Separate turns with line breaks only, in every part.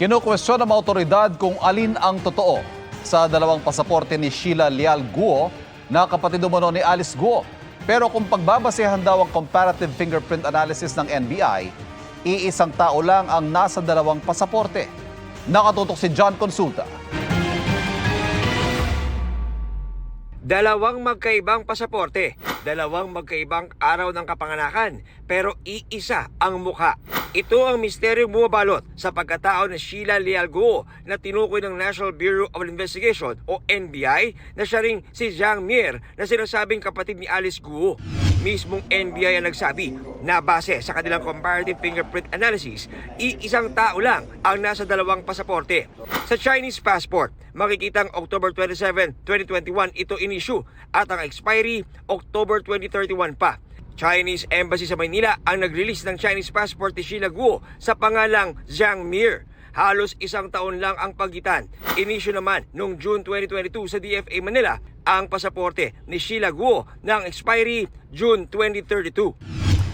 Kinukwestiyon ng mga otoridad kung alin ang totoo sa dalawang pasaporte ni Sheila Leal Guo na kapatid umano ni Alice Guo. Pero kung pagbabasehan daw ang comparative fingerprint analysis ng NBI, iisang tao lang ang nasa dalawang pasaporte. Nakatutok si John Consulta.
Dalawang magkaibang pasaporte, dalawang magkaibang araw ng kapanganakan, pero iisa ang mukha. Ito ang misteryong bumabalot sa pagkatao ni Sheila Leal Guo na tinukoy ng National Bureau of Investigation o NBI na siya ring si Zhang Mir na sinasabing kapatid ni Alice Guo. Mismong NBI ang nagsabi na base sa kanilang comparative fingerprint analysis, iisang tao lang ang nasa dalawang pasaporte. Sa Chinese passport, makikitang October 27, 2021 ito in-issue at ang expiry October 2031 pa. Chinese Embassy sa Maynila ang nag-release ng Chinese passport ni Sheila Guo sa pangalang Zhang Mir. Halos isang taon lang ang pagitan. In-issue naman noong June 2022 sa DFA Manila ang pasaporte ni Sheila Guo ng expiry June 2032.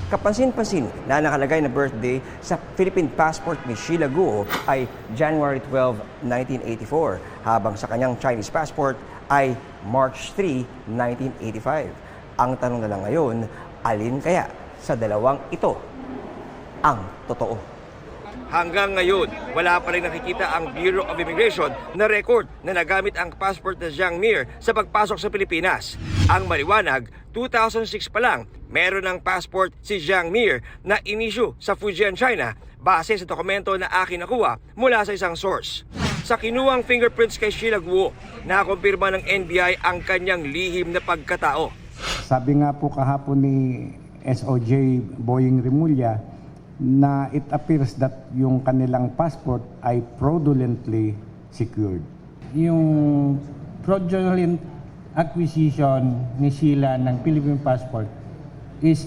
Kapansin-pansin na nakalagay na birthday sa Philippine passport ni Sheila Guo ay January 12, 1984, habang sa kanyang Chinese passport ay March 3, 1985. Ang tanong na lang ngayon, alin kaya sa dalawang ito ang totoo?
Hanggang ngayon, wala pa rin nakikita ang Bureau of Immigration na record na nagamit ang passport na Zhang Mir sa pagpasok sa Pilipinas. Ang maliwanag, 2006 pa lang, meron ng passport si Zhang Mir na in-issue sa Fujian, China, base sa dokumento na akin nakuha mula sa isang source. Sa kinuwang fingerprints kay Sheila Guo, nakumpirma ng NBI ang kanyang lihim na pagkatao.
Sabi nga po kahapon ni SOJ Boying Rimulya na it appears that yung kanilang passport ay fraudulently secured.
Yung fraudulent acquisition ni Sheila ng Philippine passport is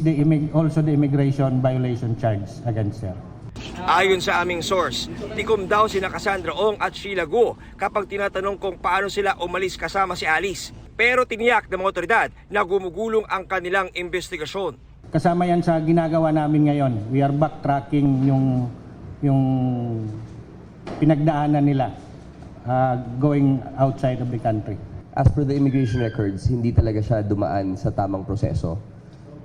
also the immigration violation charge against her.
Ayon sa aming source, tikom daw sina Cassandra Ong at Sheila Guo kapag tinatanong kung paano sila umalis kasama si Alice. Pero tiniyak ng mga otoridad na gumugulong ang kanilang investigasyon.
Kasama yan sa ginagawa namin ngayon. We are backtracking yung pinagdaanan nila going outside of the country.
As per the immigration records, hindi talaga siya dumaan sa tamang proseso.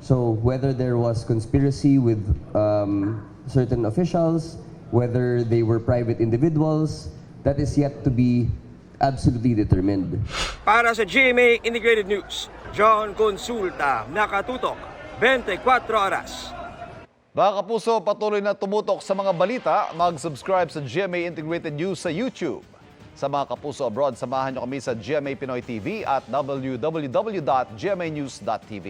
So whether there was conspiracy with certain officials, whether they were private individuals, that is yet to be absolutely determined.
Para sa GMA Integrated News, John Consulta, nakatutok 24 oras.
Mga kapuso, patuloy na tumutok sa mga balita. Mag-subscribe sa GMA Integrated News sa YouTube. Sa mga kapuso abroad, samahan niyo kami sa GMA Pinoy TV at www.gmanews.tv.